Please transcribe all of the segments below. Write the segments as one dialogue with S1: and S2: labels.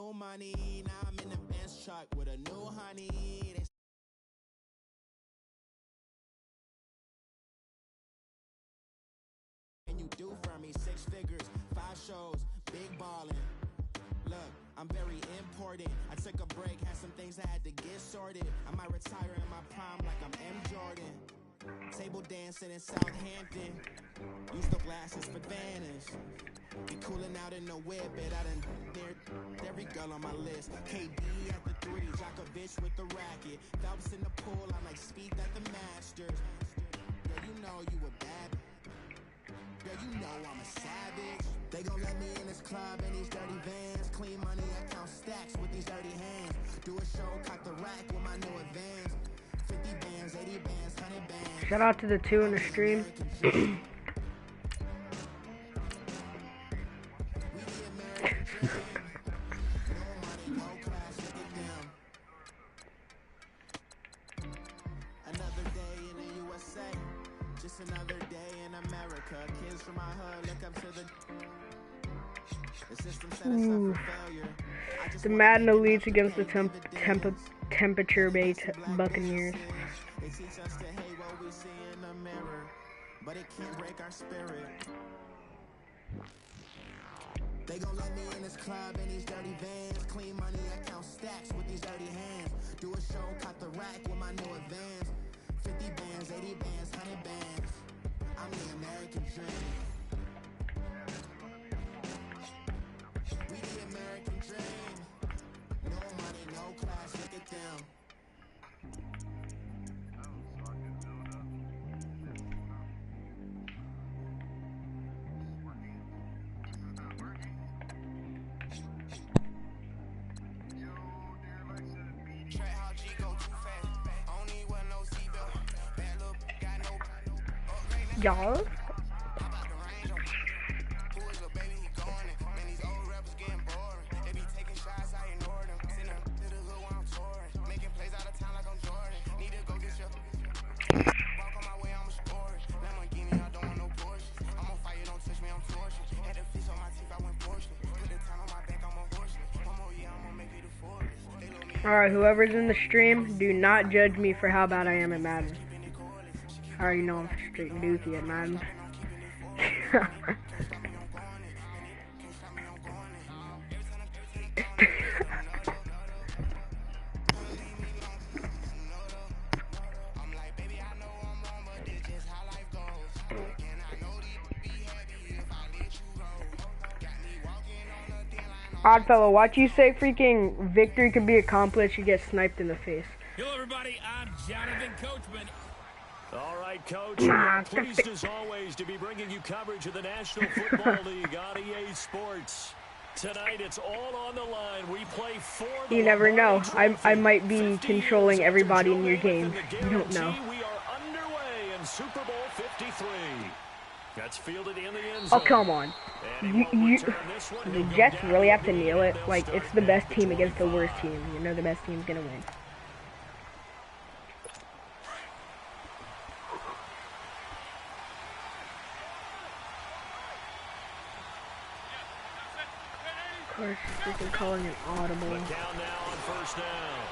S1: new money. Now I'm in the Benz truck with a new honey. And you do for me 6 figures, 5 shows, big ballin'. Look, I'm very important. I took a break, had some things I had to get sorted. I might retire in my prime like I'm M. Jordan. Table dancing in Southampton. Use the glasses for Vanish. Be cooling out in the whip, it I done near every girl on my list. KD at the 3, Djokovic with the racket. Phelps in the pool, I like speed at the Masters. Girl, you know you a bad. Girl, you know I'm a savage. They gon' let me in this club in these dirty vans. Clean money, I count stacks with these dirty hands. Do a show, cock the rack with my new advance. 50 bands, 80 bands, 100 bands.
S2: Shout out to the 2 in the stream.
S1: Another day in the USA, just another day in America. Kids from my hood look up to the system set us up for failure.
S2: The Madden elites against the temperature-based Buccaneers.
S1: They teach us to hate what we see in the mirror, but it can't break our spirit. They gon' let me in this club in these dirty vans. Clean money, I count stacks with these dirty hands. Do a show, cut the rack with my new advance. 50 bands, 80 bands, 100 bands. I'm the American dream. We the American dream. No money, no class, look at them.
S2: Y'all. Alright, whoever's in the stream, do not judge me for how bad I am at Madden. I already know I'm straight dookie at Madden. Oddfellow, watch you say freaking victory can be accomplished, you get sniped in the face.
S3: Hello everybody, I'm Jonathan Coachman.
S4: All right, Coach, we're pleased as always to be bringing you coverage of the National Football League on EA Sports. Tonight, it's all on the line. We play for the
S2: You never know. I might be controlling everybody in your game. You don't know.
S4: We are underway in Super Bowl 53. That's fielded in the end zone.
S2: Oh, come on. The Jets really have to kneel it. Like, it's the best team against the worst team. You know the best team's going to win. Of course, freaking calling an audible.
S4: Down now on first down.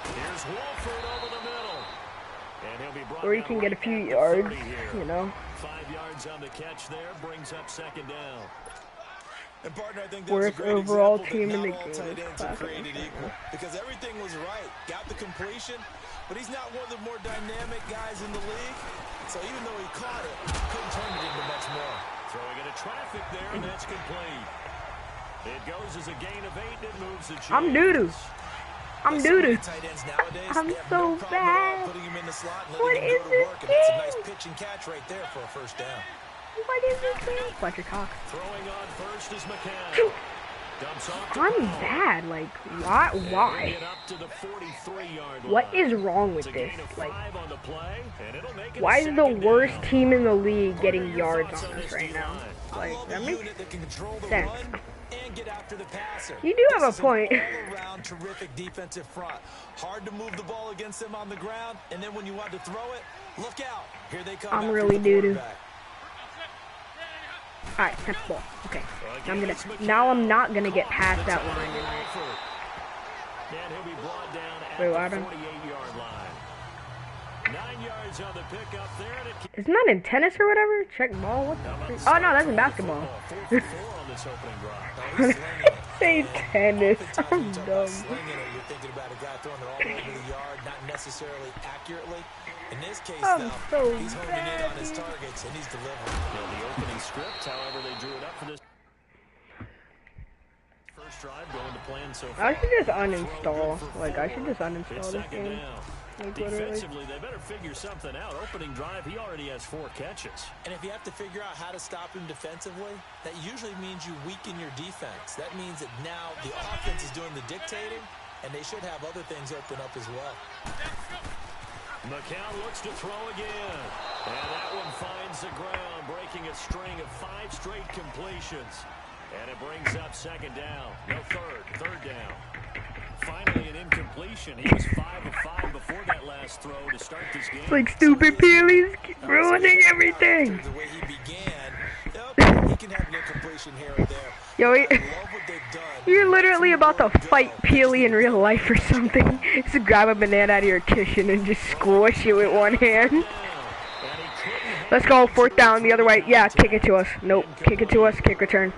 S4: Here's Wolford over the middle. And he'll be brought
S2: or you can get a few yards, you know.
S4: 5 yards on the catch there, brings up second down.
S5: And partner, I think
S2: Worst overall team in the game.
S5: Because everything was right. Got the completion, but he's not one of the more dynamic guys in the league. So even though he caught it, couldn't turn it into much more.
S4: Throwing into traffic there, and that's complete. It goes as a gain of 8, and it moves the chains.
S2: I'm doo-doo. I'm doo-doo. I'm so bad. What is this game?
S5: It's a nice pitch and catch right there for a first down.
S2: What is this game? Watch your cock.
S4: Throwing on first is McCann.
S2: I'm bad. Like, why? What is wrong with this? Like, why is the worst team in the league getting yards on us right now? Like, that makes sense. You do have a point.
S5: Terrific defensive front. Hard to move the ball against them on the ground, and then when you want to throw it, look out. Here they come.
S2: I'm really doo-doo. Alright, snap the ball. Okay. I'm not gonna get past that line tonight.
S4: And he'll be brought down at
S2: Wait,
S4: the
S2: what happened?
S4: 48-yard line. 9 yards on the pickup there. And it
S2: Isn't that in tennis or whatever? Check ball? What the frick? Oh, no, that's in basketball.
S4: 4 for 4 on this opening drive.
S2: Say tennis. I'm
S5: Oftentimes, you talk about
S2: dumb.
S5: slinging it, you're thinking about a guy throwing it all the way to the yard, not necessarily accurately. In this case,
S2: I'm
S5: though,
S2: so
S5: he's honing in on his targets, and he's delivering.
S4: The opening script, however, they drew it up for this first drive, going to plan so far.
S2: I should just uninstall. Like, I should just uninstall
S4: It's
S2: this
S4: second
S2: game.
S4: down.
S2: Like, literally.
S4: Defensively, they better figure something out. Opening drive, he already has 4 catches.
S5: And if you have to figure out how to stop him defensively, that usually means you weaken your defense. That means that now the offense is doing the dictating, and they should have other things open up as well.
S4: McCown looks to throw again. And that one finds the ground, breaking a string of 5 straight completions. And it brings up second down. No, third down. Finally, an incompletion. He was 5 of 5 before that last throw to start this game.
S2: It's like stupid Peely's ruining everything.
S5: The way he began, he can have an incompletion here or there.
S2: Yo,
S5: I love what they've done.
S2: you're literally about to fight Peely in real life or something. Just grab a banana out of your kitchen and just squish it with one hand. Let's go, 4th down, the other way. Yeah, kick it to us. Nope, kick it to us, kick return.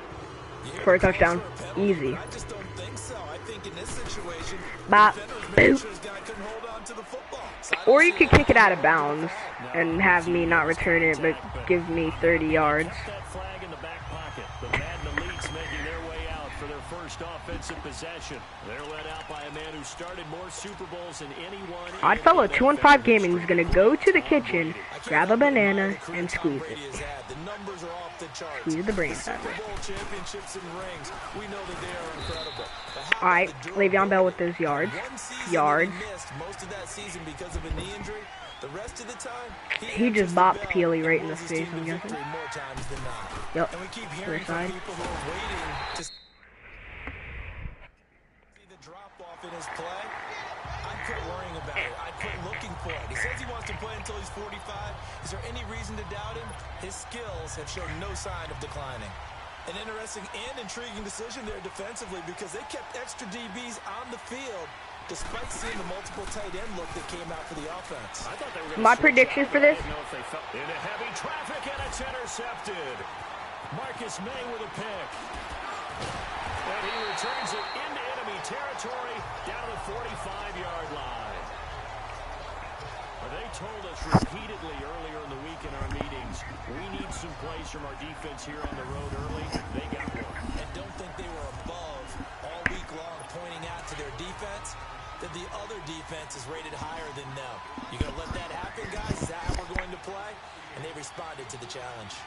S2: For a touchdown. Easy.
S5: I just don't think so. I think in this situation,
S2: Bop.
S5: defenders made sure his guy couldn't hold on to the football. So I don't
S2: Or you
S5: see
S2: could kick it out of bounds and have me not return it, but give me 30 yards.
S4: That flag in the back pocket. The Madden elites making their way out for their first offensive possession. They're led out by a man who started more Super Bowls than anyone.
S2: Oddfellow 215 Gaming is gonna go to the kitchen, grab a banana, and squeeze it.
S5: The numbers are off the charts.
S2: Squeeze the brains out of
S5: Super
S2: it.
S5: Bowl championships and rings. We know that they are incredible. But how
S2: Alright,
S5: about the
S2: Le'Veon
S5: durability?
S2: Bell with those yards.
S5: One season
S2: Yards.
S5: he missed most of that season because of a knee injury. The rest of the time,
S2: He just
S5: answers the
S2: bopped
S5: bell
S2: Peely right in
S5: and
S2: the
S5: pulls his
S2: face,
S5: team to
S2: I'm guessing.
S5: victory more times than not.
S2: Yep.
S5: And we keep
S2: Other
S5: hearing from
S2: side.
S5: people who are waiting to see the drop off in his play. I'd quit worrying about it. I'd quit looking for it. He says he wants to play until he's 45. Is there any reason to doubt him? His skills have shown no sign of declining. An interesting and intriguing decision there defensively because they kept extra DBs on the field despite seeing the multiple tight end look that came out for the offense.
S4: I thought they were gonna
S2: My
S4: switch
S2: prediction
S4: out.
S2: for this?
S4: I didn't know if they felt into heavy traffic, and it's intercepted. Marcus May with a pick. And he returns it into enemy territory down to the 45-yard line. They told us repeatedly earlier in the week in our meetings, we need some plays from our defense here on the road early. They got one.
S5: And don't think they were above all week long pointing out to their defense that the other defense is rated higher than them. You going to let that happen, guys? Is that how we're going to play? And they responded to the challenge.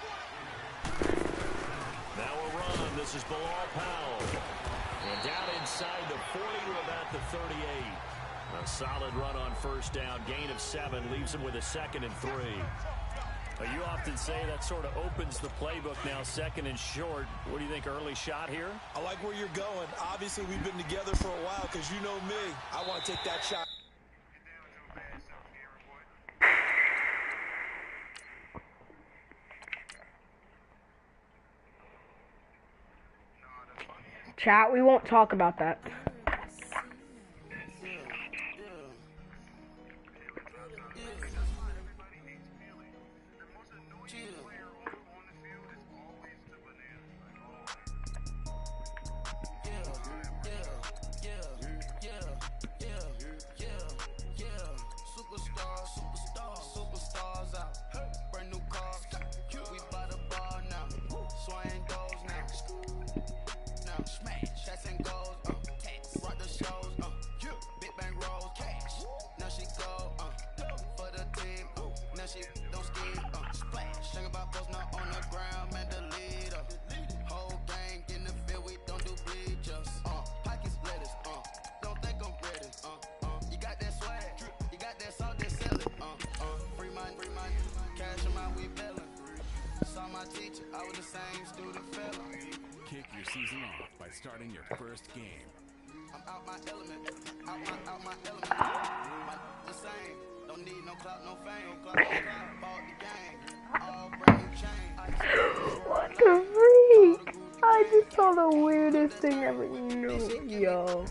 S4: Now a run. This is Bilal Powell. And down inside the 40 to about the 38. A solid run on first down. Gain of 7 leaves him with a 2nd and 3. You often say that sort of opens the playbook now, 2nd and short. What do you think, early shot here?
S5: I like where you're going. Obviously, we've been together for a while because you know me. I want to take that shot.
S2: Chat, we won't talk about that.
S3: Kick your season off by starting your first game.
S6: I'm out my element. Out my element. The same. Don't need no clout, no fame. Bought the game. All brand new chain.
S2: What the freak? I just saw the weirdest thing ever. No, yo.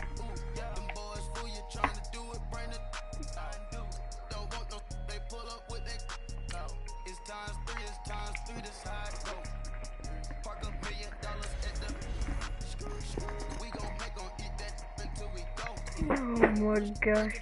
S2: Oh my gosh.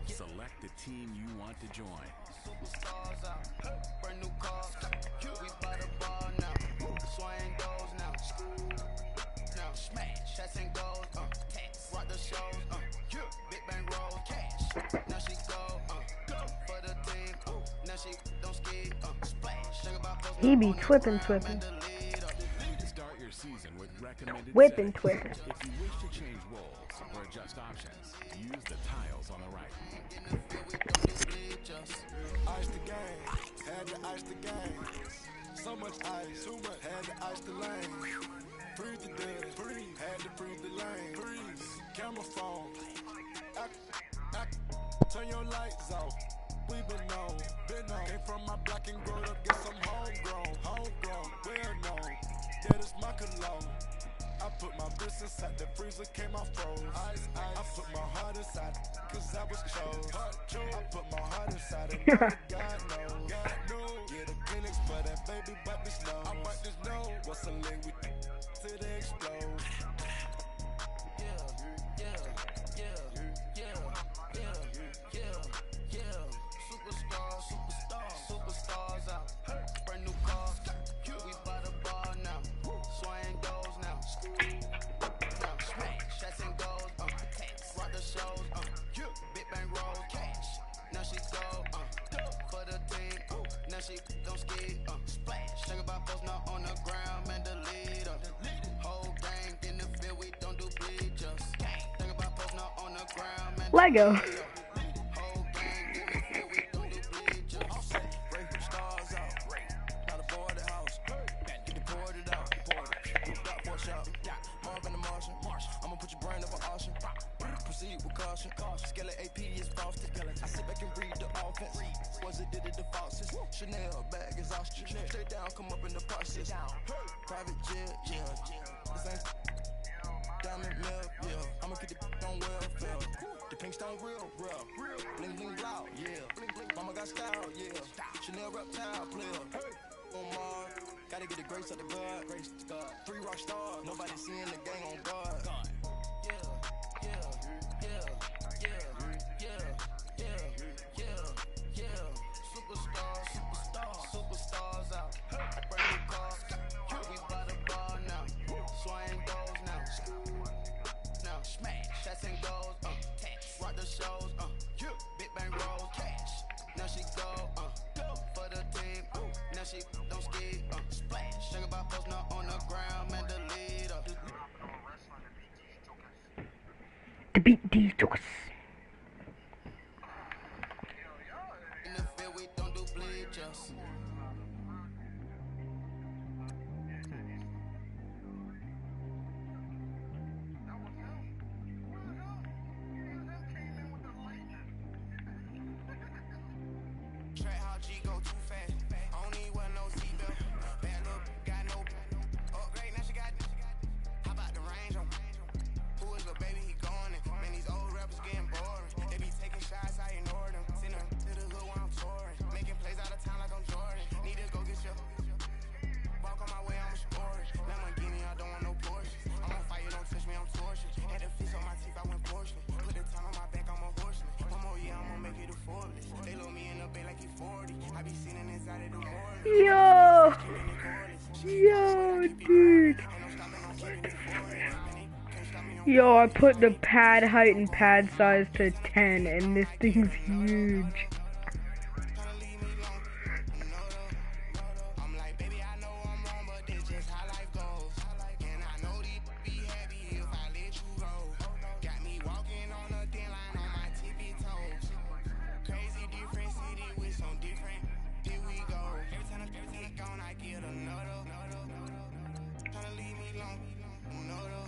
S3: Select the team you want to join.
S6: Brand new cars, we buy the ball now. Swing goes now. Now smash, shots and goals, rock the shows, big bang rolls, cash. Now she go for the team, now she don't ski, splash. Think about post
S2: He be
S6: on the
S2: twipping,
S6: ground,
S2: twipping.
S6: and the lead up.
S3: Start your season with recommended
S2: Whipping,
S3: settings.
S2: twipping.
S3: If you wish to change roles or adjust options, use the tiles on the right.
S7: Ice the game, had to ice the game. So much ice, too much, had to ice the lane. Freeze the dead, freeze, had to freeze the lane. Freeze, camera phone. Turn your lights off. We been on. Came from my block and growed up, get some homegrown, well known. That is my cologne. I put my wrist inside the freezer, came off froze. Ice, I put my heart inside, cause I was chose. I put my heart inside it, God knows. Yeah, the clinics for that baby, but this nose. I bite this nose. What's the link with till they explode?
S6: Superstars out. Brand new cars, we buy the ball now. Swing goes now. Now smash, shots and goals, rock the shows, big bang rolls, cash. Now she go for the team, now she don't ski, splash. Think about post now on the ground, man, the leader. Whole gang in the field, we don't do bleachers. Think about post now on the ground, man.
S2: Lego.
S6: Whole gang in the field, we don't do bleachers. Break them stars out, not a board the house. Get deported out, block for a shot. Marvin the Martian, I'ma put your brain up on auction. Proceed with caution. Skeleton AP is frosted. I sit back and read the offense. Was it did it the faucets? Chanel bag is ostrich. Straight down, come up in the process. Private jet, yeah. This ain't diamond milk, yeah. I'ma get the on welfare. The pink stone real. Bling bling loud, yeah. Mama got style, yeah. Chanel reptile player. On Mars, gotta get the grace of the God. 3 rock stars, nobody seeing the gang on guard. Superstars out. Brand new cars, we buy the ball now. Swing goes now. Now smash, shots and goals, rock the shows, big bang rolls, cash. Now she go for the team, now she don't ski, splash. Think about post now on the ground, man, the leader.
S2: To beat these jokers.
S6: In the field, we don't do bleachers. Track how G go too fast. I don't need wear no seatbelt. Bad look, got no upgrade. Now she got. How about the range on? Who is the baby? He gone. Man, these old rappers getting boring. They be taking shots, I ignore them. Send them to the hood while I'm touring. Making plays out of town like I'm Jordan. Need to go get your. Walk on my way, I'm a sport. Lamborghini, I don't want no Porsche. I'm on fire, don't touch me, I'm tortured. Had the fish on my teeth, I went Porsche. Put the time on my back, I'm a horseman. One more year, I'm gonna make it a Forbes. They load me in the bay like he 40. I be sitting inside of the morning.
S2: Yo, dude. Yo, I put the pad height and pad size to 10, and this thing's huge.
S6: I'm like, baby, I know I'm wrong, but this just how life goes. And I know these be happy if I let you go. Got me walking on a thin line on my tippy toes. Crazy different city with some different. Here we go. Every time I get gone, I get another. Tryna leave me alone. Another.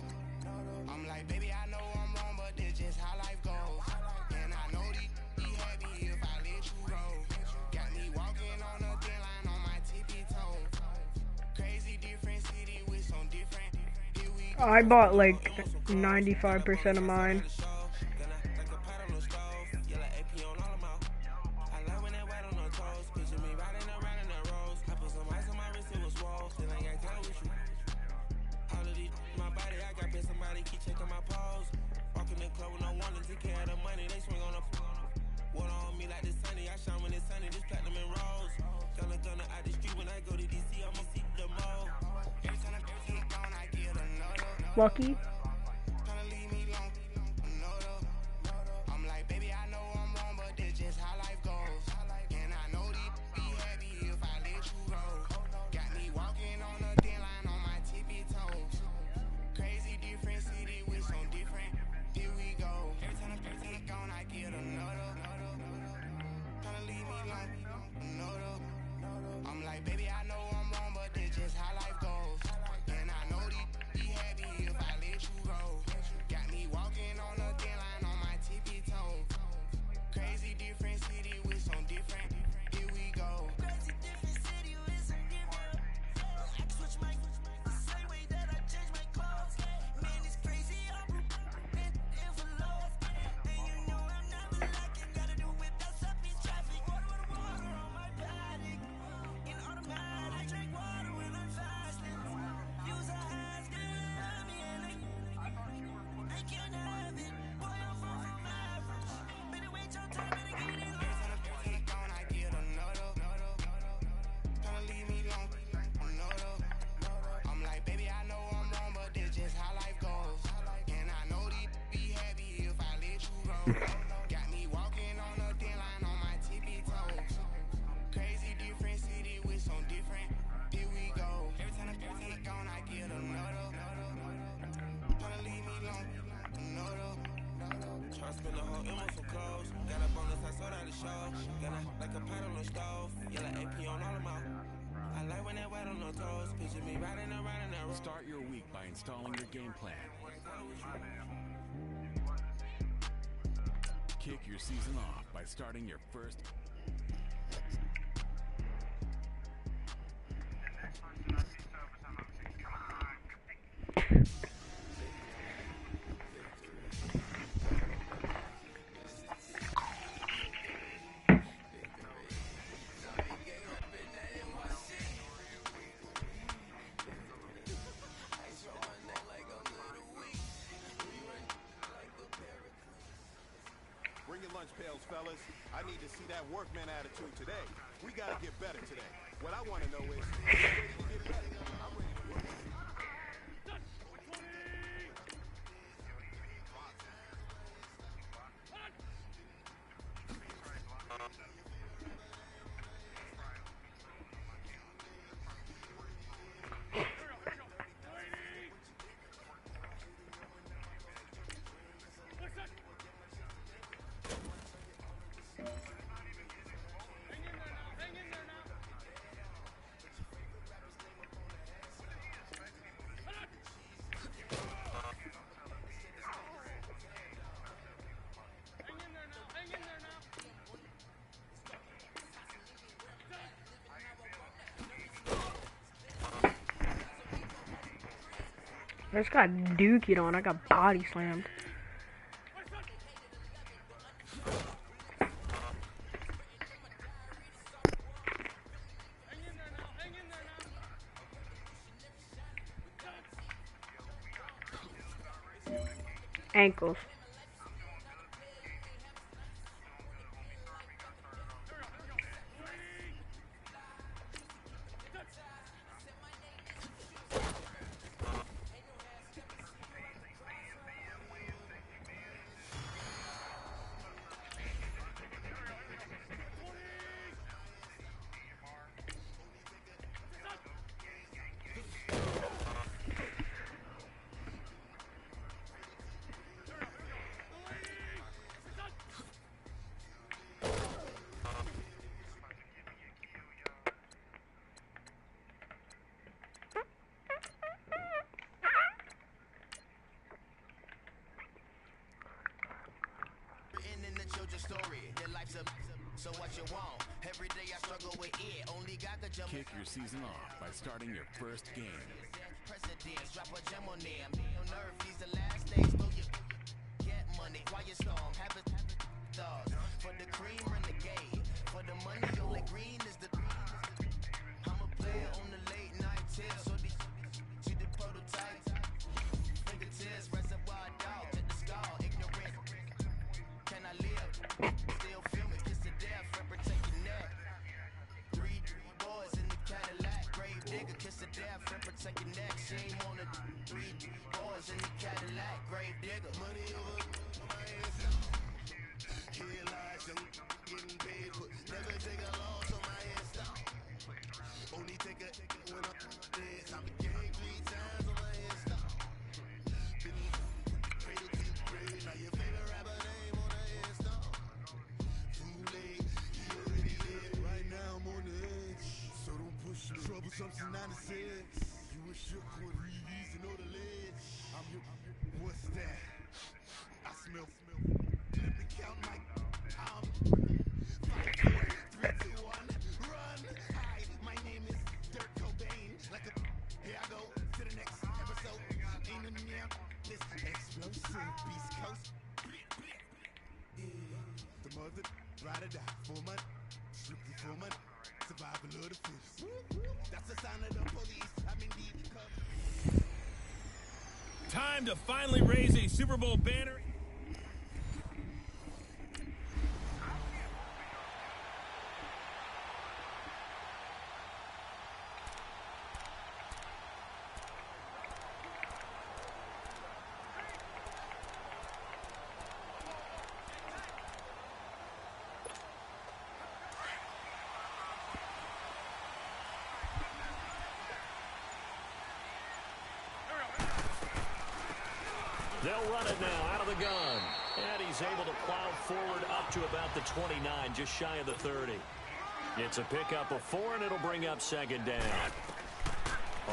S6: I'm like, baby, I know I'm wrong, but this just how life goes. And I know these be happy if I let you go. Got me walking on a thin line on my tippy toes. Crazy different city with some different. Here we go.
S2: I bought like 95% of mine. Lucky.
S1: Got me walking on a thin line on my tippy toes. Crazy different city with some different. Here we go. Every time I gone, I get another. Tryna leave me alone. Another. Tryna spend the whole M for clothes. Got a bonus, I sold out the show. Got a like a pot on the stove. Yellow AP on all of my. I like when that white on the toes. Picture me riding around in that road.
S3: Start your week by installing your game plan. Kick your season off by starting your first.
S7: Bring your lunch pails, fellas. I need to see that workman attitude today. We gotta get better today. What I want to know is, are you ready to get better? I'm ready to work.
S2: I just got dookied on. I got body slammed. Ankles.
S1: So what you want? Every day I struggle with it. Only got the jump.
S3: Kick your season off by starting your first game.
S1: Presidents drop a gem on them. On earth, these the last days. Throw your get money. Quiet storm. Have a stars. For the cream, renegade. For the money, only green is the. I'm a player on the late night tips. So the see the prototype. Fingertips, reservoir dog. To the skull. Ignorant. Can I live? Still feel me. Kiss the death. Represent your neck. Three boys in the Cadillac. Grave digger, kiss the death and protect your neck. She ain't on the 3 boys in the Cadillac, grave digger. Money over my ass down. Here lies young, getting paid, but never take a loss on my ass down. Only take a when I'm dead. I'm a gang 3 times on my ass down. Been cradle to grave, now your favorite rapper name on the ass down. Too late, he already dead. Right now I'm on the edge, so don't push me. Trouble something 96. You were shook with Reeves and all the ledge. I'm your, what's that? I smell. Let me count my. 5, 4, 3, 2, 1, run. Hi, my name is Dirk Cobain. Like a, here I go to the next episode. Ain't a near this explosive Beast Coast. The mother, ride or die, 4 months, strictly 4 months, survival of the fittest. That's the sign of the police. I'm indeed covered.
S4: Time to finally raise a Super Bowl banner. They'll run it now out of the gun. And he's able to plow forward up to about the 29, just shy of the 30. It's a pickup of 4, and it'll bring up second down.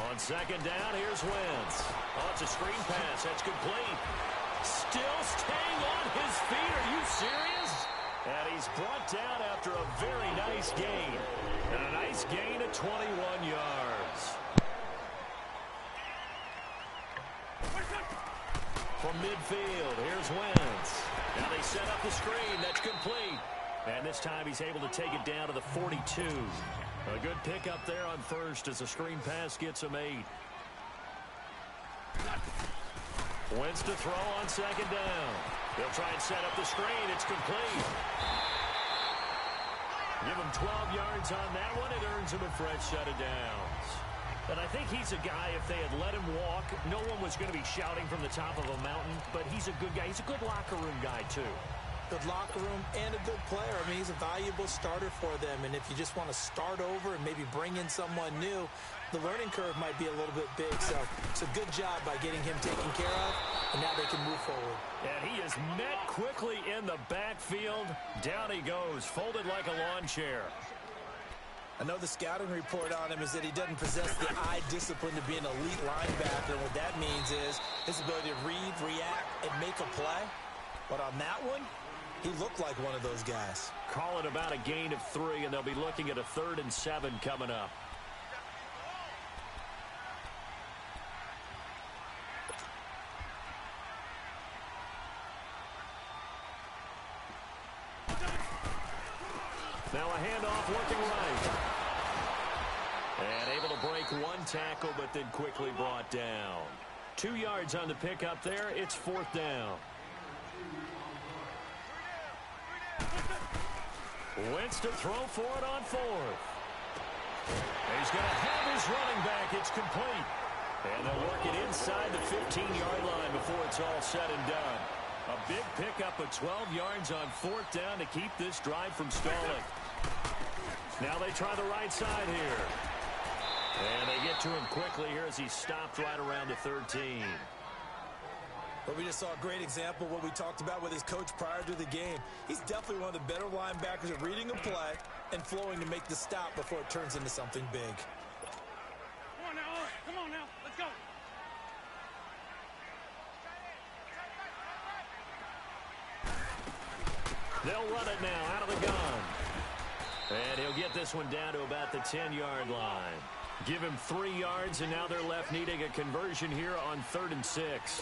S4: On second down, here's Wentz. Oh, it's a screen pass. That's complete. Still staying on his feet. Are you serious? And he's brought down after a very nice gain. And a nice gain of 21 yards. From midfield, here's Wentz. Now they set up the screen. That's complete. And this time he's able to take it down to the 42. A good pickup there on first as the screen pass gets him 8. Wentz to throw on second down. They'll try and set up the screen. It's complete. Give him 12 yards on that one. It earns him a fresh set of downs. And I think he's a guy, if they had let him walk, no one was going to be shouting from the top of a mountain. But he's a good guy. He's a good locker room guy, too.
S5: Good locker room and a good player. I mean, he's a valuable starter for them. And if you just want to start over and maybe bring in someone new, the learning curve might be a little bit big. So it's a good job by getting him taken care of, and now they can move forward.
S4: And he is met quickly in the backfield. Down he goes, folded like a lawn chair.
S5: I know the scouting report on him is that he doesn't possess the eye discipline to be an elite linebacker. And what that means is his ability to read, react, and make a play. But on that one, he looked like one of those guys.
S4: Call it about a gain of 3, and they'll be looking at a 3rd and 7 coming up. Now a handoff working right. And able to break 1 tackle, but then quickly brought down. 2 yards on the pickup there. It's 4th down. Wentz to throw for it on 4th. He's going to have his running back. It's complete. And they'll work it inside the 15-yard line before it's all said and done. A big pickup of 12 yards on 4th down to keep this drive from stalling. Now they try the right side here. And they get to him quickly here as he stopped right around the 13.
S5: But we just saw a great example of what we talked about with his coach prior to the game. He's definitely one of the better linebackers at reading a play and flowing to make the stop before it turns into something big.
S8: Come on now, come on now, let's go.
S4: They'll run it now out of the gun. And he'll get this one down to about the 10-yard line. Give him 3 yards, and now they're left needing a conversion here on 3rd and 6.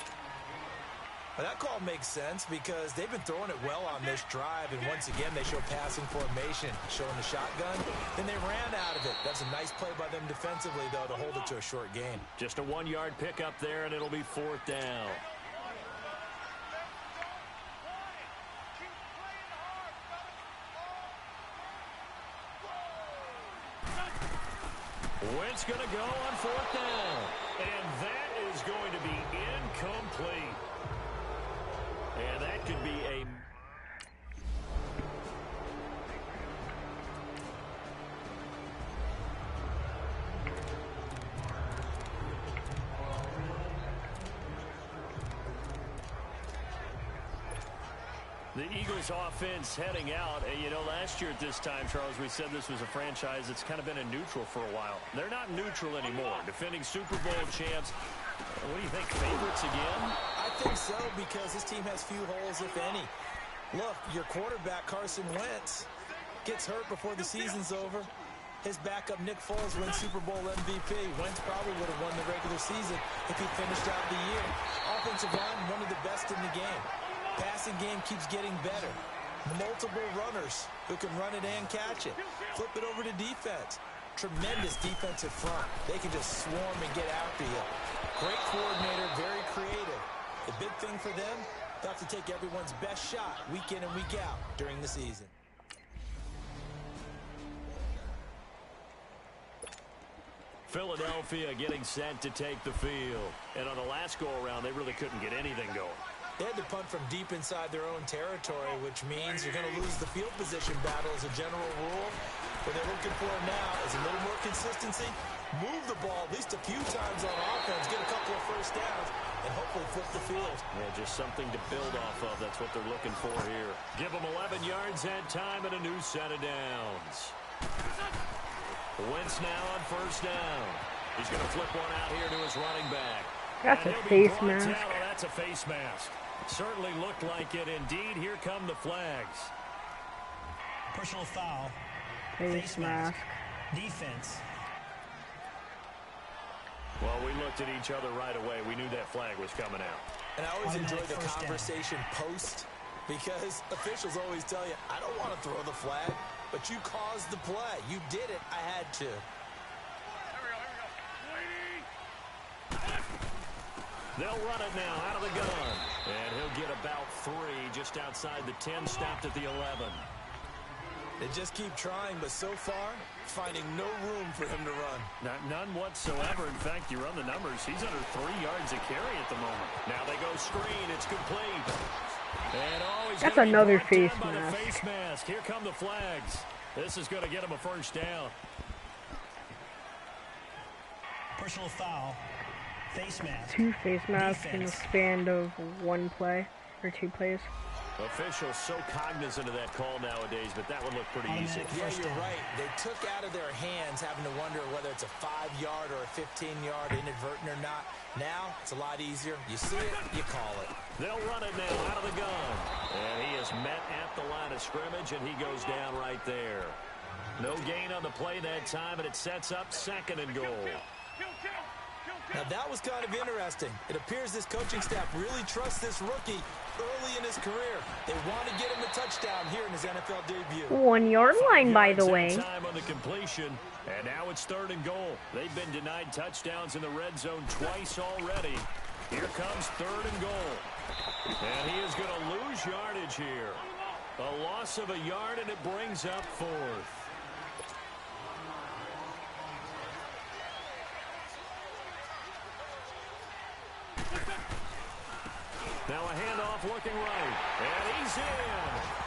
S5: Well, that call makes sense because they've been throwing it well on this drive, and once again they show passing formation, showing the shotgun. Then they ran out of it. That's a nice play by them defensively, though, to hold it to a short gain.
S4: Just a 1-yard pickup there, and it'll be 4th down. Wentz going to go on 4th down. And that is going to be incomplete. And that could be a... The Eagles offense heading out. And, you know, last year at this time, Charles, we said this was a franchise that's kind of been in neutral for a while. They're not neutral anymore. Defending Super Bowl champs. What do you think, favorites again?
S5: I think so, because this team has few holes, if any. Look, your quarterback, Carson Wentz, gets hurt before the season's over. His backup, Nick Foles, wins Super Bowl MVP. Wentz probably would have won the regular season if he finished out the year. Offensive line, one of the best in the game. Passing game keeps getting better. Multiple runners who can run it and catch it. Flip it over to defense. Tremendous defensive front. They can just swarm and get after you. Great coordinator, very creative. The big thing for them, they'll have to take everyone's best shot week in and week out during the season.
S4: Philadelphia getting set to take the field. And on the last go-around, they really couldn't get anything going.
S5: They had to punt from deep inside their own territory, which means you're going to lose the field position battle as a general rule. What they're looking for now is a little more consistency, move the ball at least a few times on offense, get a couple of first downs, and hopefully flip the field.
S4: Yeah, just something to build off of. That's what they're looking for here. Give them 11 yards and time and a new set of downs. Wentz now on 1st down. He's going to flip one out here to his running back.
S2: That's a face mask.
S4: Oh, that's a face mask. Certainly looked like it. Indeed, here come the flags.
S9: Personal foul.
S2: Face mask.
S9: Defense.
S4: Well, we looked at each other right away. We knew that flag was coming out.
S5: And I always enjoy the conversation post, because officials always tell you, I don't want to throw the flag, but you caused the play. You did it. I had to.
S4: They'll run it now out of the gun. And he'll get about 3 just outside the 10, stopped at the 11.
S5: They just keep trying, but so far, finding no room for him to run.
S4: None whatsoever. In fact, you run the numbers. He's under 3 yards a carry at the moment. Now they go screen. It's complete. And
S2: that's another face
S4: mask. Here come the flags. This is going to get him a 1st down.
S9: Personal foul. Face mask.
S2: 2 face masks in the span of 1 play or 2 plays.
S4: Officials so cognizant of that call nowadays, but that would look pretty easy.
S5: Yeah, you're right. They took out of their hands having to wonder whether it's a 5-yard or a 15-yard inadvertent or not. Now, it's a lot easier. You see it, you call it.
S4: They'll run it now out of the gun. And he is met at the line of scrimmage, and he goes down right there. No gain on the play that time, and it sets up 2nd and goal.
S5: Now, that was kind of interesting. It appears this coaching staff really trusts this rookie early in his career. They want to get him a touchdown here in his NFL debut.
S2: 1 yard line, by the way.
S4: Time on the completion, and now it's 3rd and goal. They've been denied touchdowns in the red zone twice already. Here comes 3rd and goal. And he is going to lose yardage here. A loss of a yard, and it brings up 4th. Now a handoff looking right. And he's in.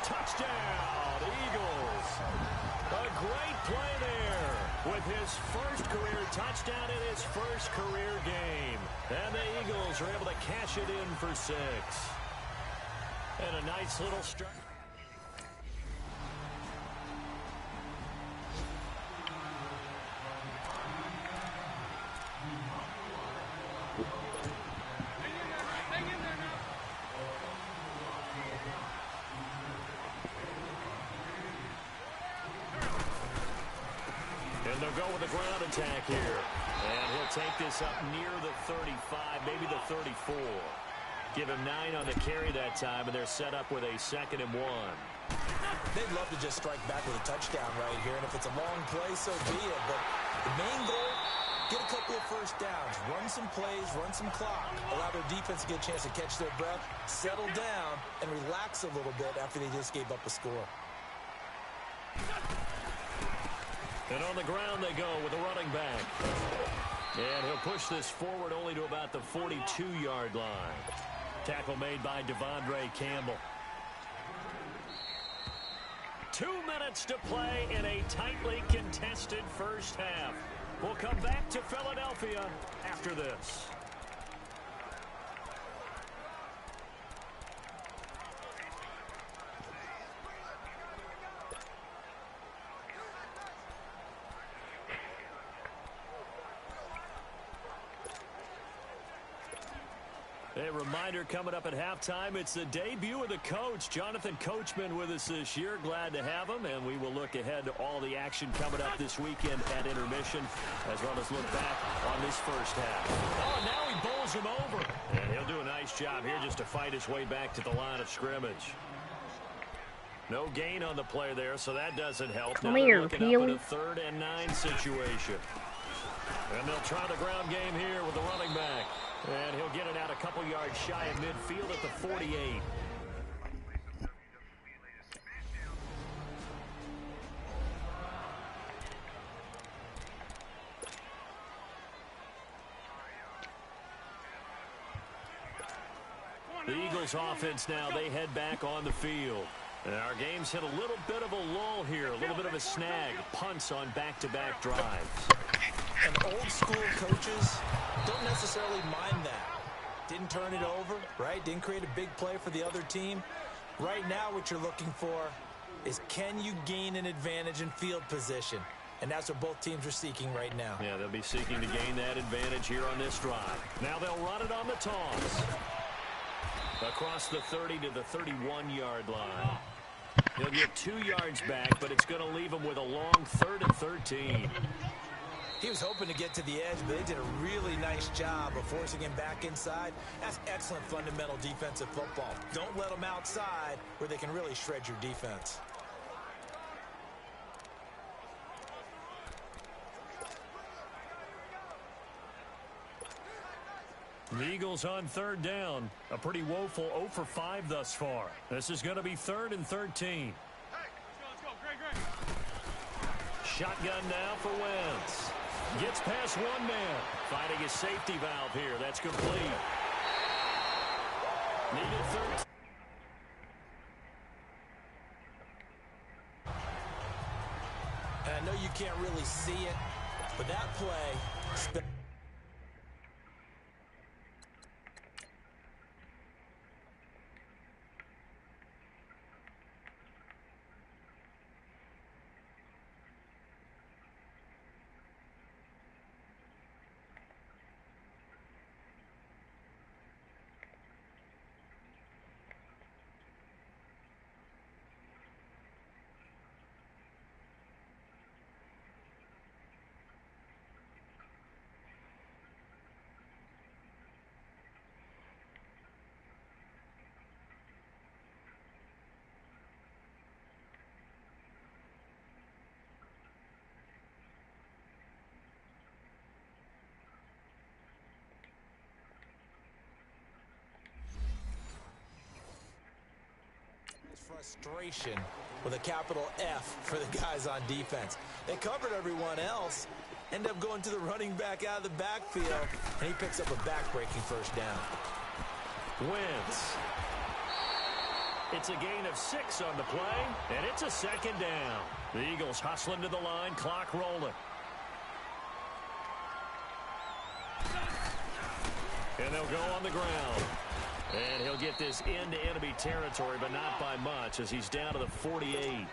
S4: Touchdown, Eagles. A great play there with his first career touchdown in his first career game. And the Eagles are able to cash it in for 6. And a nice little strike. And they'll go with a ground attack here. And he'll take this up near the 35, maybe the 34. Give him 9 on the carry that time, and they're set up with a 2nd and 1.
S5: They'd love to just strike back with a touchdown right here, and if it's a long play, so be it. But the main goal, get a couple of first downs, run some plays, run some clock, allow their defense to get a chance to catch their breath, settle down, and relax a little bit after they just gave up a score.
S4: And on the ground they go with a running back. And he'll push this forward only to about the 42-yard line. Tackle made by Devondre Campbell. 2 minutes to play in a tightly contested first half. We'll come back to Philadelphia after this. A reminder coming up at halftime, it's the debut of the coach, Jonathan Coachman, with us this year. Glad to have him, and we will look ahead to all the action coming up this weekend at intermission, as well as look back on this first half. Oh, now he bowls him over. And he'll do a nice job here just to fight his way back to the line of scrimmage. No gain on the play there, so that doesn't help. Now they're looking up in a 3rd and 9 situation. And they'll try the ground game here with the running back. And he'll get it out a couple yards shy of midfield at the 48. The Eagles offense now, they head back on the field. And our game's hit a little bit of a lull here, a little bit of a snag. Punts on back-to-back drives.
S5: And old school coaches don't necessarily mind that. Didn't turn it over, right? Didn't create a big play for the other team. Right now what you're looking for is, can you gain an advantage in field position? And that's what both teams are seeking right now.
S4: Yeah, they'll be seeking to gain that advantage here on this drive. Now they'll run it on the toss. Across the 30 to the 31-yard line. He'll get 2 yards back, but it's going to leave him with a long 3rd and 13.
S5: He was hoping to get to the edge, but they did a really nice job of forcing him back inside. That's excellent fundamental defensive football. Don't let them outside where they can really shred your defense.
S4: The Eagles on 3rd down. A pretty woeful 0 for 5 thus far. This is going to be 3rd and 13.
S8: Let's go. Great.
S4: Shotgun now for Wentz. Gets past one man. Finding his safety valve here. That's complete. Needed 13.
S5: And I know you can't really see it, but that play... Frustration with a capital F for the guys on defense. They covered everyone else, end up going to the running back out of the backfield, and he picks up a back-breaking first down.
S4: Wentz. It's a gain of 6 on the play, and it's a 2nd down. The Eagles hustling to the line, clock rolling. And they'll go on the ground. And he'll get this into enemy territory, but not by much, as he's down to the 48.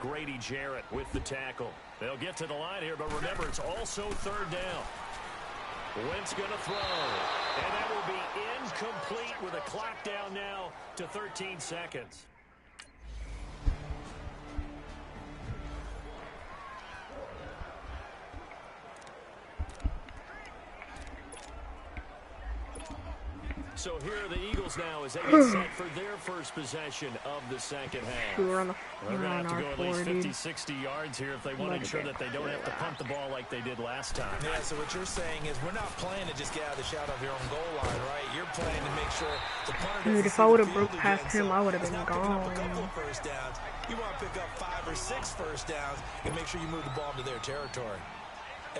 S4: Grady Jarrett with the tackle. They'll get to the line here, but remember, it's also 3rd down. Wentz going to throw. And that will be incomplete with a clock down now to 13 seconds. So here are the Eagles now as they get set for their first possession of the second half.
S2: Sure on the
S4: They're going to have to go at least 50,
S2: dude.
S4: 60 yards here if they want to ensure that they don't have to punt the ball like they did last time.
S5: Yeah, so what you're saying is we're not playing to just get out of the shot of your own goal line, right? You're playing to make sure the punter
S2: Dude, if I would have broke past him, I would have been gone.
S5: A couple of first downs. You want to pick up 5 or 6 first downs and make sure you move the ball into their territory.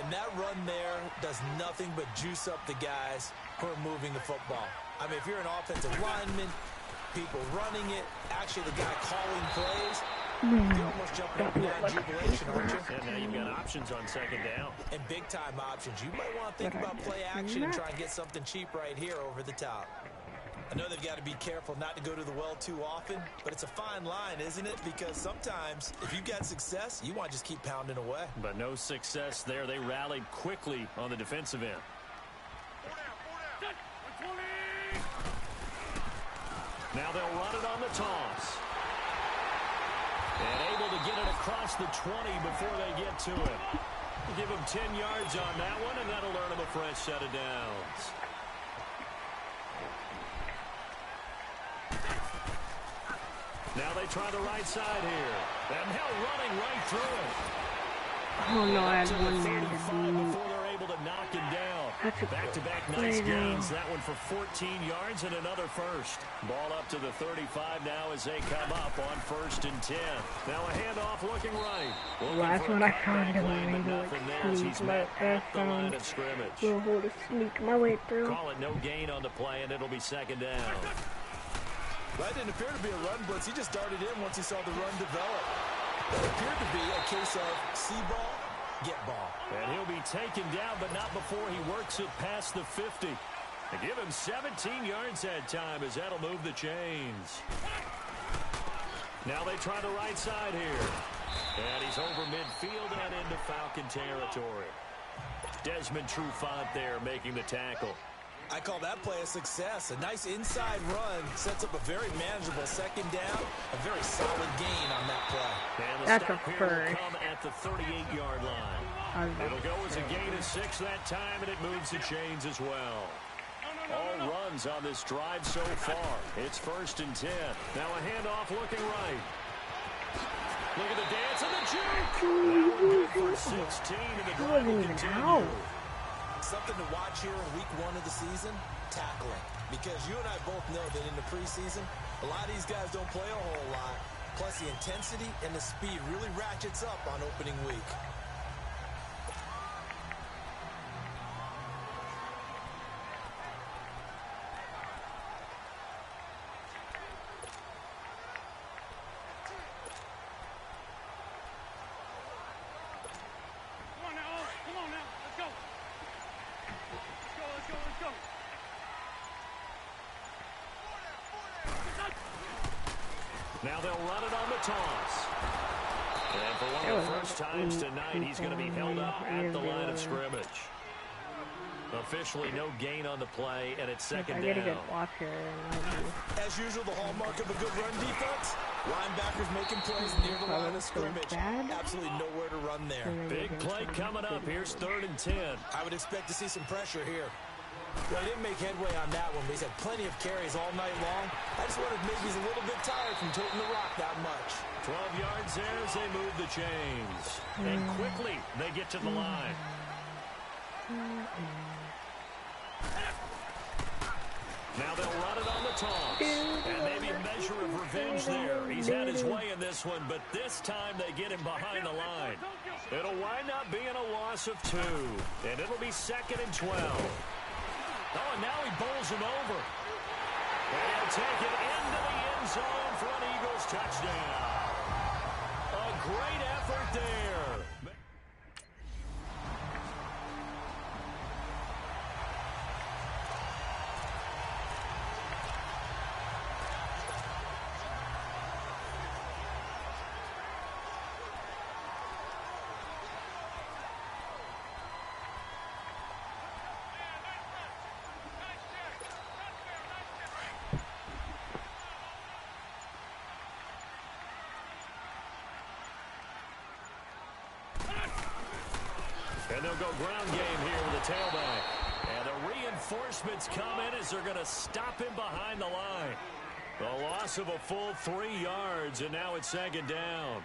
S5: And that run there does nothing but juice up the guys who are moving the football. I mean, if you're an offensive lineman, people running it, actually the guy calling plays, you're almost jumping up and down jubilation, aren't you?
S4: And now you've got options on second down.
S5: And big-time options. You might want to think about play action and try and get something cheap right here over the top. I know they've got to be careful not to go to the well too often, but it's a fine line, isn't it? Because sometimes, if you've got success, you want to just keep pounding away.
S4: But no success there. They rallied quickly on the defensive end. Now they'll run it on the toss. And able to get it across the 20 before they get to it. Give them 10 yards on that one, and that'll earn them a fresh set of downs. Now they try the right side here. And now running right through it.
S2: Oh no, I had one man to beat.
S4: Before they're able to knock him down. Back-to-back nice gains. That one for 14 yards and another first. Ball up to the 35 now as they come up on 1st and 10. Now a handoff looking right.
S2: Last one I found him able to sneak my ass down. Little hole to sneak my way through.
S4: Call it no gain on the play, and it'll be second down.
S5: That didn't appear to be a run blitz. He just darted in once he saw the run develop. It appeared to be a case of see ball, get ball.
S4: And he'll be taken down, but not before he works it past the 50. They give him 17 yards that time as that'll move the chains. Now they try the right side here. And he's over midfield and into Falcon territory. Desmond Trufant there making the tackle.
S5: I call that play a success. A nice inside run sets up a very manageable second down. A very solid gain on that play.
S4: And the
S2: That's
S4: stop
S2: a
S4: here will
S2: first.
S4: come at the 38-yard line. It'll go as a gain of 6 that time, and it moves the chains as well. All runs on this drive so far. It's 1st and 10. Now a handoff looking right. Look at the dance and the juke. Good for 16, and the drive will continue.
S5: Something to watch here in week 1 of the season, tackling. Because you and I both know that in the preseason, a lot of these guys don't play a whole lot. Plus the intensity and the speed really ratchets up on opening week.
S4: Now they'll run it on the toss. And for one of the first times tonight, he's going to be held up at the line of scrimmage. Officially no gain on the play, and it's second down.
S5: As usual, the hallmark of a good run defense, linebackers making plays near the line of scrimmage. Absolutely nowhere to run there.
S4: Big play coming up. Here's 3rd and 10.
S5: I would expect to see some pressure here. Well, he didn't make headway on that one, but he's had plenty of carries all night long. I just wondered if maybe he's a little bit tired from toting the rock that much.
S4: 12 yards there as they move the chains. And quickly, they get to the line. Now they'll run it on the toss. And maybe a measure of revenge there. He's had his way in this one, but this time they get him behind the line. It'll wind up being a loss of 2. And it'll be 2nd and 12. Oh, and now he bowls him over. And he'll take it into the end zone for an Eagles touchdown. A great effort there. And they'll go ground game here with the tailback. And a Reinforcements come in as they're going to stop him behind the line. A loss of a full 3 yards, and now it's second down.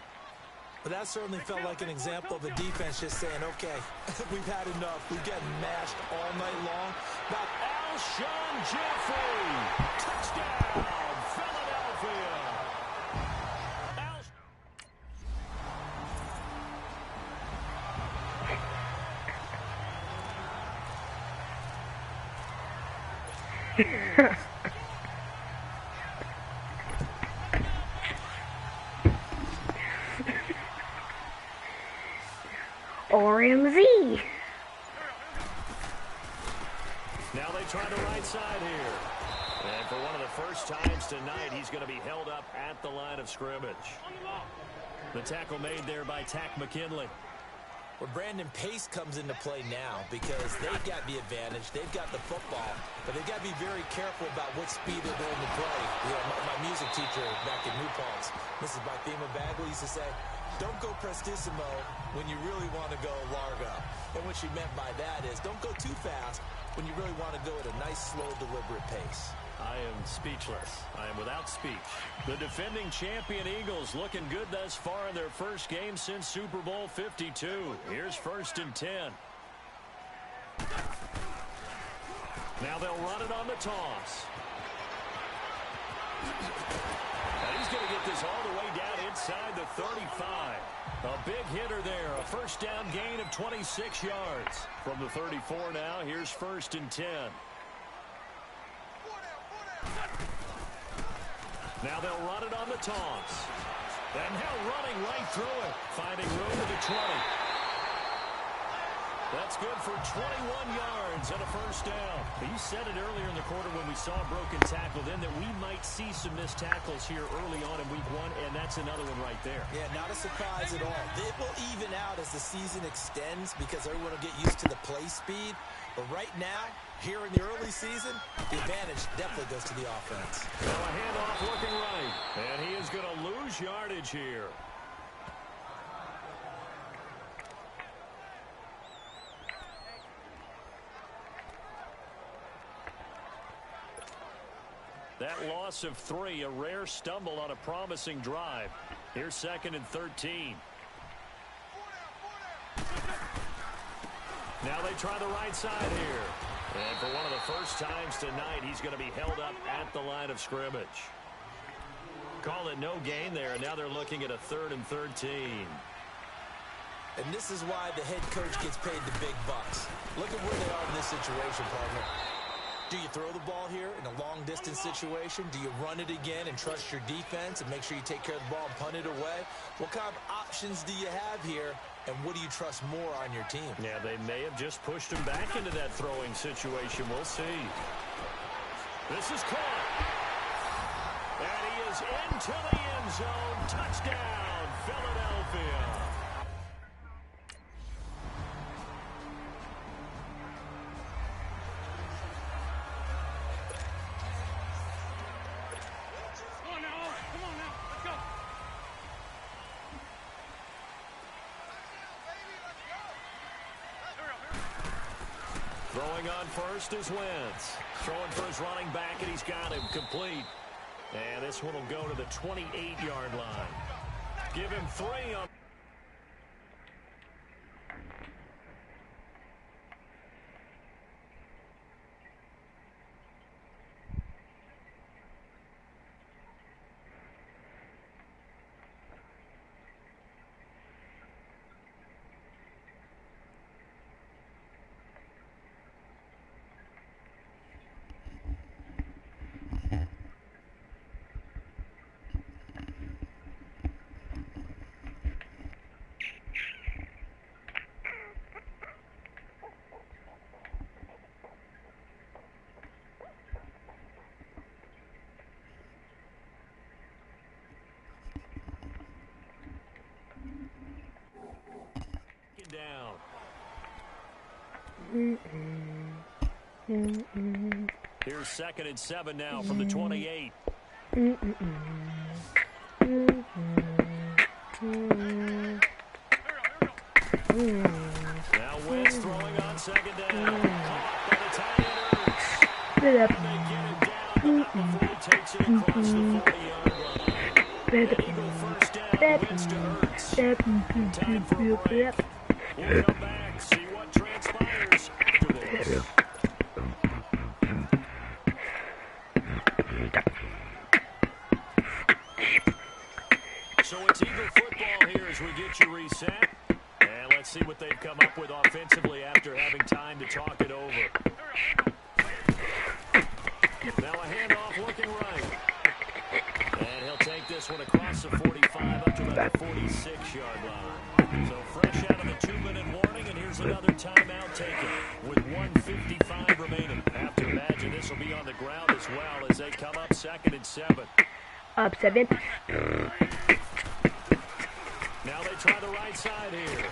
S5: But that certainly felt like an example of the defense just saying, okay, we've had enough. We've gotten mashed all night long. Now,
S4: Alshon Jeffrey, touchdown, Philadelphia.
S2: RMZ.
S4: Now they try the right side here. And for one of the first times tonight, he's going to be held up at the line of scrimmage. The tackle made there by Tack McKinley.
S5: Well, Brandon, pace comes into play now because they've got the advantage. They've got the football, but they've got to be very careful about what speed they're going to play. You know, my music teacher back in New Paltz, Mrs. Bythema Bagley, used to say, don't go prestissimo when you really want to go largo. And what she meant by that is don't go too fast when you really want to go at a nice, slow, deliberate pace.
S4: I am speechless. I am without speech. The defending champion Eagles looking good thus far in their first game since Super Bowl 52. Here's 1st and 10. Now they'll run it on the toss. And he's going to get this all the way down inside the 35. A big hitter there. A first down gain of 26 yards. From the 34 now, here's 1st and 10. Now they'll run it on the toss. And now running right through it. Finding room to the 20. That's good for 21 yards and a first down. You said it earlier in the quarter when we saw a broken tackle then that we might see some missed tackles here early on in week 1, and that's another one right there.
S5: Yeah, not a surprise at all. It will even out as the season extends because everyone will get used to the play speed. But right now, here in the early season, the advantage definitely goes to the offense.
S4: Now a handoff looking right, and he is going to lose yardage here. That loss of 3, a rare stumble on a promising drive. Here's 2nd and 13. Now they try the right side here. And for one of the first times tonight, he's going to be held up at the line of scrimmage. Call it no gain there, and now they're looking at a 3rd and 13.
S5: And this is why the head coach gets paid the big bucks. Look at where they are in this situation, partner. Do you throw the ball here in a long-distance situation? Do you run it again and trust your defense and make sure you take care of the ball and punt it away? What kind of options do you have here, and what do you trust more on your team?
S4: Yeah, they may have just pushed him back into that throwing situation. We'll see. This is caught. And he is into the end zone. Touchdown, Philadelphia. Throwing on first is Wentz. Throwing for his running back, and he's got him complete. And this one will go to the 28-yard line. Give him 3 on... down. Here's 2nd and 7 now from the 28. Now Wentz throwing on 2nd down. Caught by the tight end. So it's Eagle football here as we get you reset. And let's see what they've come up with offensively after having time to talk it over. Now a handoff looking right. And he'll take this one across the 45 up to about the 46-yard line. So fresh out of the 2-minute warning, and here's another timeout taken with 1:55 remaining. I have to imagine this will be on the ground as well as they come up 2nd and 7.
S2: Up 7.
S4: Now they try the right side here.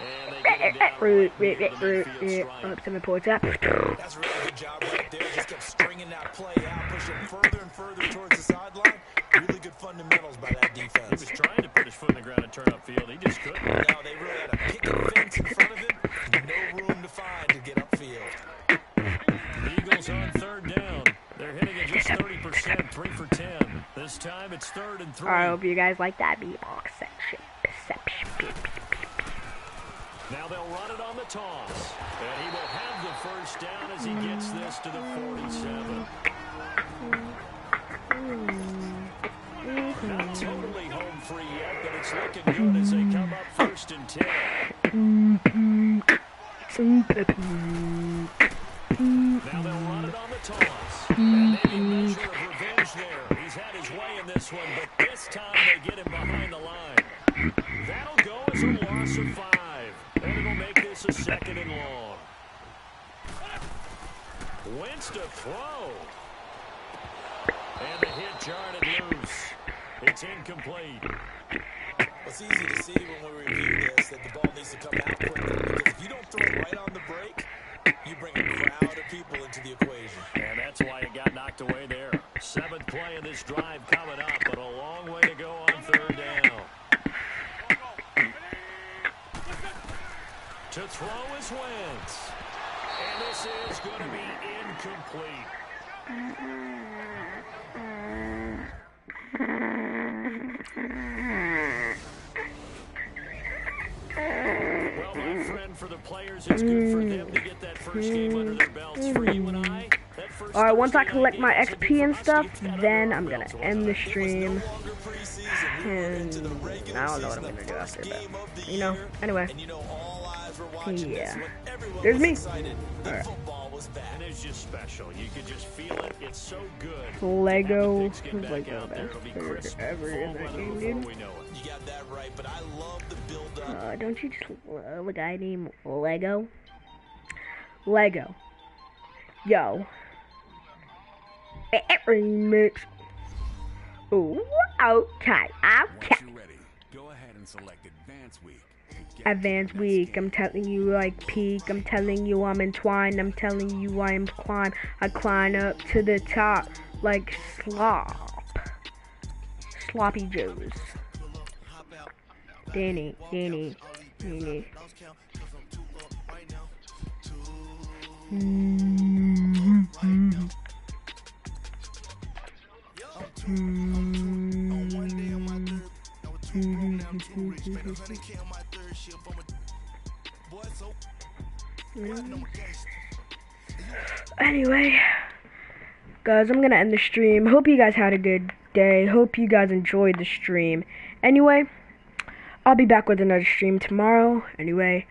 S4: And they get him down right near the midfield stripe.
S2: Up 7 points up.
S5: That's a really good job right there. Just kept stringing that play out, pushing further and further towards the sideline. Really good fundamentals by that defense.
S4: He was trying to put his foot in the ground and turn upfield. He just couldn't.
S5: No, they really had a picket fence in front of him. No room to find to get upfield.
S4: Eagles on 3rd down. They're hitting at just 30%, 3 for 10. This time it's 3rd and 3.
S2: I hope you guys like that beatbox section. Perception.
S4: Now they'll run it on the toss. And he will have the first down as he gets this to the 47. Not totally home free yet, but it's looking good as they come up 1st and 10. Now they'll run it on the toss. And maybe a measure of revenge there. He's had his way in this one, but this time they get him behind the line. That'll go as a loss of 5. And it'll make this a 2nd and long. Wentz to throw. And the hit jarred it loose. It's incomplete.
S5: It's easy to see when we review this that the ball needs to come out quickly. Because if you don't throw it right on the break, you bring a crowd of people into the equation.
S4: And that's why it got knocked away there. 7th play of this drive coming up, but a long way to go on 3rd down. To throw is Wentz. And this is going to be incomplete. Well, my friend, for the players, it's good for them to get that first game under their belts. For you and I, that first
S2: Alright, once I collect my XP and stuff, then I'm gonna end the stream. And I don't know what I'm gonna do after, but you know, anyway. Yeah. There's me. Alright.
S4: And it's just special. You could just feel it. It's so good.
S2: Lego was like the best ever in that game, dude.
S5: You got that right, but I love the build-up.
S2: Don't you just love a guy named Lego? Lego. Yo. Remix. Ooh, okay, okay.
S3: Once you're ready, go ahead and select Advanced Week.
S2: Advanced week, I'm telling you like peak, I'm telling you I'm entwined, I'm telling you I am climb, I climb up to the top like Sloppy Joes. Danny. Anyway, guys, I'm gonna end the stream. Hope you guys had a good day. Hope you guys enjoyed the stream. Anyway, I'll be back with another stream tomorrow. Anyway,